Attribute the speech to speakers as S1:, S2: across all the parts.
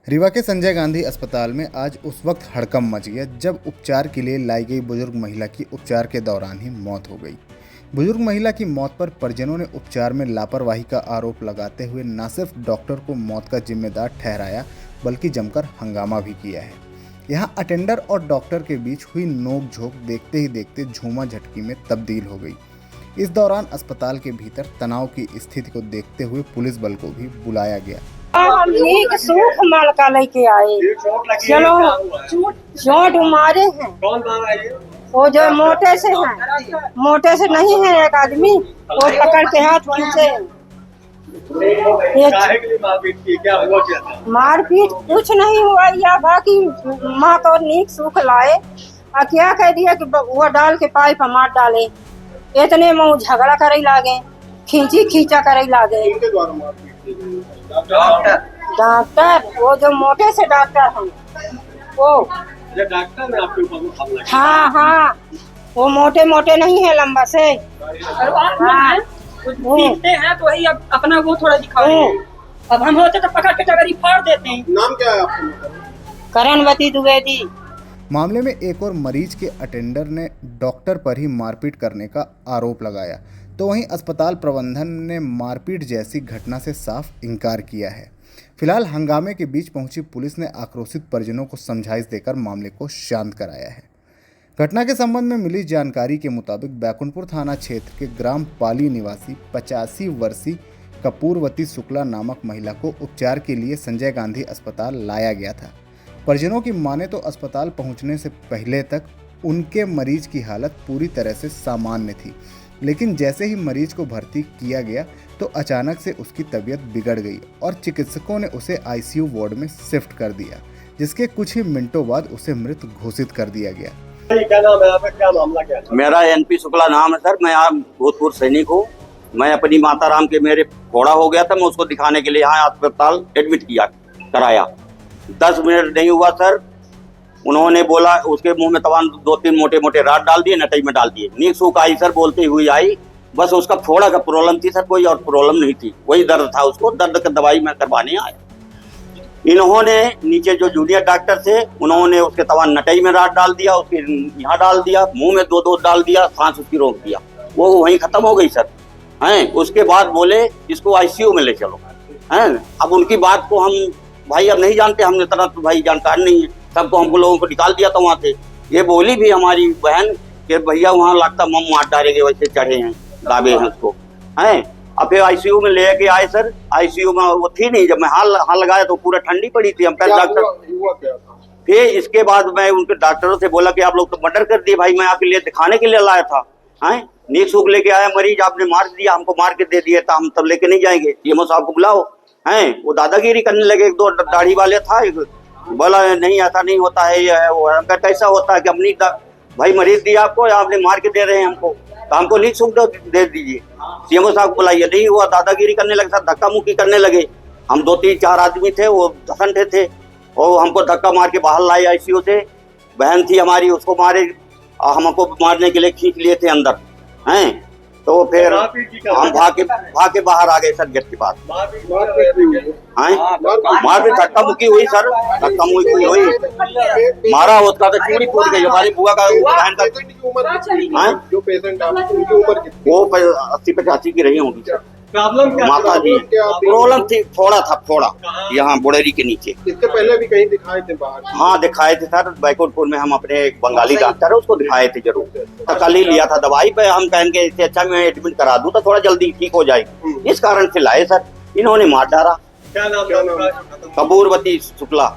S1: रीवा के संजय गांधी अस्पताल में आज उस वक्त हड़कंप मच गया जब उपचार के लिए लाई गई बुजुर्ग महिला की उपचार के दौरान ही मौत हो गई। बुजुर्ग महिला की मौत पर परिजनों ने उपचार में लापरवाही का आरोप लगाते हुए न सिर्फ डॉक्टर को मौत का जिम्मेदार ठहराया बल्कि जमकर हंगामा भी किया है। यहां अटेंडर और डॉक्टर के बीच हुई नोक-झोंक देखते ही देखते झूमा झटकी में तब्दील हो गई। इस दौरान अस्पताल के भीतर तनाव की स्थिति को देखते हुए पुलिस बल को भी बुलाया गया।
S2: हम नीक सुख मालका लेके आए। चलो चोट मारे हैं। वो जो मोटे से हैं, मोटे से नहीं है एक आदमी, वो पकड़ के हाथ खींचे। मारपीट कुछ नहीं हुआ, या बाकी माँ तो नीक सुख लाए और क्या कह दिया कि वो डाल के पाइप मार डाले। इतने में झगड़ा करे लागे, खींची खींचा करे लागे। डॉक्टर वो जो मोटे से डॉक्टर हैं वो
S3: डॉक्टर ने आपके ऊपर
S2: हाँ वो मोटे मोटे नहीं है, लंबा से
S3: हाँ दिखते हैं तो वही अब अपना वो थोड़ा दिखाओ। अब हम होते तो पकड़ के टगरी फाड़ देते हैं।
S4: नाम क्या है आपका?
S2: करणवती द्विवेदी।
S1: मामले में एक और मरीज के अटेंडर ने डॉक्टर पर ही मारपीट करने का आरोप लगाया, तो वहीं अस्पताल प्रबंधन ने मारपीट जैसी घटना से साफ इनकार किया है। फिलहाल हंगामे के बीच पहुंची पुलिस ने आक्रोशित परिजनों को समझाइश देकर मामले को शांत कराया है। घटना के संबंध में मिली जानकारी के मुताबिक बैकुंठपुर थाना क्षेत्र के ग्राम पाली निवासी 85 वर्षीय कपूरवती शुक्ला नामक महिला को उपचार के लिए संजय गांधी अस्पताल लाया गया था। परिजनों की माने तो अस्पताल पहुंचने से पहले तक उनके मरीज की हालत पूरी तरह से सामान्य थी, लेकिन जैसे ही मरीज को भर्ती किया गया तो अचानक से उसकी तबीयत बिगड़ गई और चिकित्सकों ने उसे आईसीयू वार्ड में शिफ्ट कर दिया, जिसके कुछ ही मिनटों बाद उसे मृत घोषित कर दिया गया।
S4: क्या नाम है आपका? क्या मामला क्या है?
S5: मेरा एनपी शुक्ला नाम है सर। मैं यहाँ भूतपूर्व सैनिक हूँ। मैं अपनी माता राम के मेरे फोड़ा हो गया था, मैं उसको दिखाने के लिए यहाँ अस्पताल एडमिट कराया। 10 मिनट नहीं हुआ सर, उन्होंने बोला उसके मुंह में तमाम 2-3 मोटे मोटे राड डाल दिए, नटई में डाल दिए। नीक सूख आई सर, बोलती हुई आई। बस उसका फोड़ा का प्रॉब्लम थी सर, कोई और प्रॉब्लम नहीं थी। वही दर्द था उसको, दर्द का दवाई मैं करवाने आया। इन्होंने नीचे जो जूनियर डॉक्टर थे उन्होंने उसके तमाम नटई में राड डाल दिया, उसके यहाँ डाल दिया, मुंह में 2 डाल दिया, सांस उसकी रोक दिया। वो वहीं खत्म हो गई सर। हैं, उसके बाद बोले इसको आईसीयू में ले चलो। हैं, अब उनकी बात को हम भाई अब नहीं जानते, हमने तरह तो भाई जानकार नहीं है, सबको हमको लोगों को निकाल दिया था वहाँ से। ये बोली भी हमारी बहन कि भैया वहाँ लगता मम मार डालेंगे, वैसे चढ़े हैं, दावे हैं उसको। हैं, अब फिर आईसीयू में लेके आए सर। आईसीयू में वो थी नहीं, जब मैं हाथ लगाया तो पूरा ठंडी पड़ी थी। हम पहले डॉक्टर फिर इसके बाद मैं उनके डॉक्टरों से बोला कि आप लोग तो मर्डर कर दिए भाई, मैं आपके लिए दिखाने के लिए लाया था। हैं, नीक सूख लेके आया मरीज, आपने मार दिया, हमको मार के दे दिया था, हम तब लेके नहीं जाएंगे, सीएमओ साहब को बुलाओ। हैं, वो दादागिरी करने लगे। 1-2 दाढ़ी वाले था, बोला नहीं ऐसा नहीं होता है, ये है वो है। कैसा होता है कि अपनी भाई मरीज दिया आपको, आपने मार के दे रहे हैं हमको, तो हमको नीक सूख दे दीजिए। सीएमओ साहब को बुलाइए। नहीं हुआ, दादागिरी करने लगे सर, धक्का मुक्की करने लगे। हम 2-3-4 आदमी थे, वो धसंठे थे और हमको धक्का मार के बाहर लाए आईसीयू से। बहन थी हमारी, उसको मारे, हमको मारने के लिए खींच लिए थे अंदर। हैं, तो फिर हम भाग के बाहर आ गए सर गेट के पास। मारपीट धक्का मुक्की हुई सर, धक्का मुक्की हुई, मारा उसका तो चूड़ी फूट गई। हमारी बुआ का बहन का
S4: जो पेशेंट है उनकी उम्र कितनी?
S5: वो 80-85 की रही होगी सर।
S4: प्रॉब्लम क्या
S5: माता जी प्रॉब्लम थी, फोड़ा था, फोड़ा यहाँ बुढ़ेरी के नीचे।
S4: इससे पहले भी कहीं दिखाए थे बाहर?
S5: हाँ दिखाए थे सर, बैकुंठपुर में हम अपने एक बंगाली डॉक्टर है उसको दिखाए थे जरूर। तो कल ही लिया था दवाई पे, हम कहेंगे इससे अच्छा मैं एडमिट करा दूं तो थोड़ा जल्दी ठीक हो जाएगी, इस कारण से लाए सर। इन्होंने मार डाला।
S4: क्या नाम?
S5: कपूरवती शुक्ला,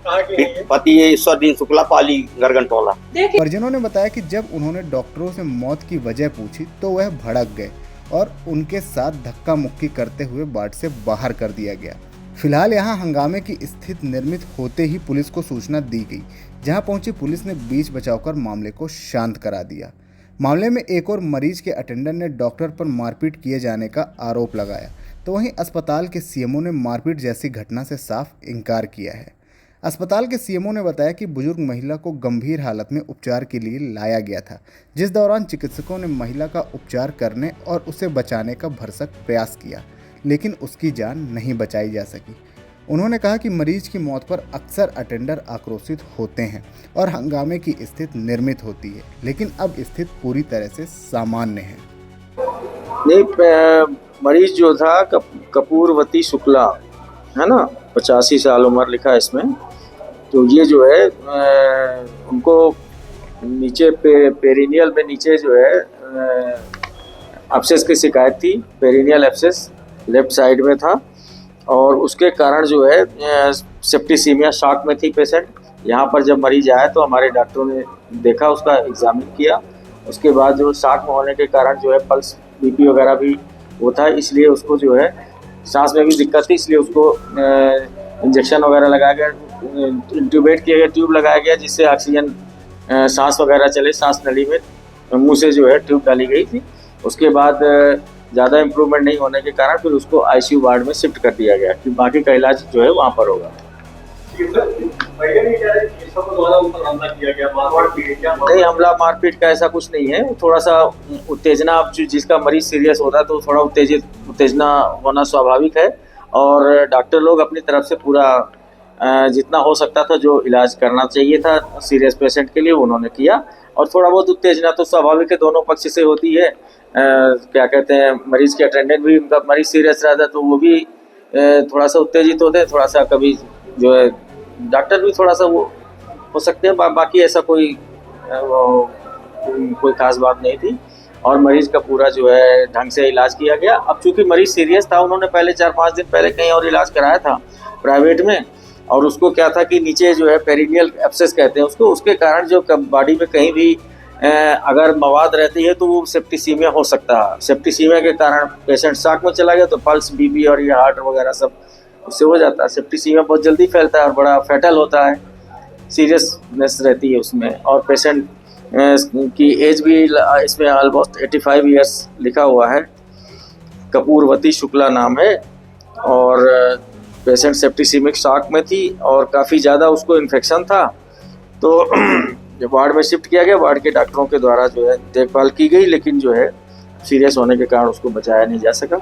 S5: पति है ईश्वरदीन शुक्ला, पाली गरगनटोला।
S1: परिजनों ने बताया कि जब उन्होंने डॉक्टरों से मौत की वजह पूछी तो वह भड़क गए और उनके साथ धक्का मुक्की करते हुए वार्ड से बाहर कर दिया गया। फिलहाल यहां हंगामे की स्थिति निर्मित होते ही पुलिस को सूचना दी गई, जहां पहुंची पुलिस ने बीच बचाव कर मामले को शांत करा दिया। मामले में एक और मरीज के अटेंडर ने डॉक्टर पर मारपीट किए जाने का आरोप लगाया, तो वहीं अस्पताल के सीएमओ ने मारपीट जैसी घटना से साफ इनकार किया है। अस्पताल के सीएमओ ने बताया कि बुजुर्ग महिला को गंभीर हालत में उपचार के लिए लाया गया था, जिस दौरान चिकित्सकों ने महिला का उपचार करने और उसे बचाने का भरसक प्रयास किया, लेकिन उसकी जान नहीं बचाई जा सकी। उन्होंने कहा कि मरीज की मौत पर अक्सर अटेंडर आक्रोशित होते हैं और हंगामे की स्थिति निर्मित होती है, लेकिन अब स्थिति पूरी तरह से सामान्य है।
S6: नहीं, मरीज जो था कपूरवती शुक्ला है ना, 85 साल उम्र लिखा है इसमें। तो ये जो है उनको नीचे पेरिनियल में नीचे जो है एब्सेस की शिकायत थी। पेरिनियल एब्सेस लेफ्ट साइड में था और उसके कारण जो है सेप्टिसीमिया शॉक में थी पेशेंट। यहाँ पर जब मरीज आया तो हमारे डॉक्टरों ने देखा, उसका एग्जामिन किया। उसके बाद जो शॉक में होने के कारण जो है पल्स बीपी वगैरह भी वो था, इसलिए उसको जो है सांस में भी दिक्कत थी, इसलिए उसको इंजेक्शन वगैरह लगाया गया, इंट्यूबेट किया गया, ट्यूब लगाया गया जिससे ऑक्सीजन सांस वगैरह चले। सांस नली में मुंह से जो है ट्यूब डाली गई थी। उसके बाद ज़्यादा इम्प्रूवमेंट नहीं होने के कारण फिर उसको आईसीयू वार्ड में शिफ्ट कर दिया गया कि बाकी का इलाज जो है वहाँ पर होगा। नहीं, हमला मारपीट का ऐसा कुछ नहीं है। थोड़ा सा उत्तेजना, जिसका मरीज सीरियस होता है तो थोड़ा उत्तेजना होना स्वाभाविक है और डॉक्टर लोग अपनी तरफ से पूरा जितना हो सकता था जो इलाज करना चाहिए था सीरियस पेशेंट के लिए उन्होंने किया। और थोड़ा बहुत उत्तेजना तो स्वाभाविक है, दोनों पक्ष से होती है। क्या कहते हैं, मरीज के अटेंडेंट भी, उनका मरीज सीरियस रहता है तो वो भी थोड़ा सा उत्तेजित होते हैं, थोड़ा सा कभी जो है डॉक्टर भी थोड़ा सा वो हो सकते हैं। बाकी ऐसा कोई खास बात नहीं थी और मरीज का पूरा जो है ढंग से इलाज किया गया। अब चूंकि मरीज सीरियस था, उन्होंने पहले 4-5 दिन पहले कहीं और इलाज कराया था प्राइवेट में, और उसको क्या था कि नीचे जो है पेरिनियल एब्सेस कहते हैं उसको, उसके कारण जो बॉडी में कहीं भी अगर मवाद रहती है तो वो सेप्टिसीमिया हो सकता है। सेप्टिसीमिया के कारण पेशेंट शॉक में चला गया तो पल्स बीपी और ये हार्ट वगैरह सब उससे हो जाता है। सेप्टिसीमिया बहुत जल्दी फैलता है और बड़ा फैटल होता है, सीरियसनेस रहती है उसमें। और पेशेंट की एज भी इसमें ऑलमोस्ट 85 ईयर्स लिखा हुआ है। कपूरवती शुक्ला नाम है और पेशेंट सेप्टिसीमिक शॉक में थी और काफ़ी ज़्यादा उसको इन्फेक्शन था। तो जब वार्ड में शिफ्ट किया गया, वार्ड के डॉक्टरों के द्वारा जो है देखभाल की गई, लेकिन जो है सीरियस होने के कारण उसको बचाया नहीं जा सका।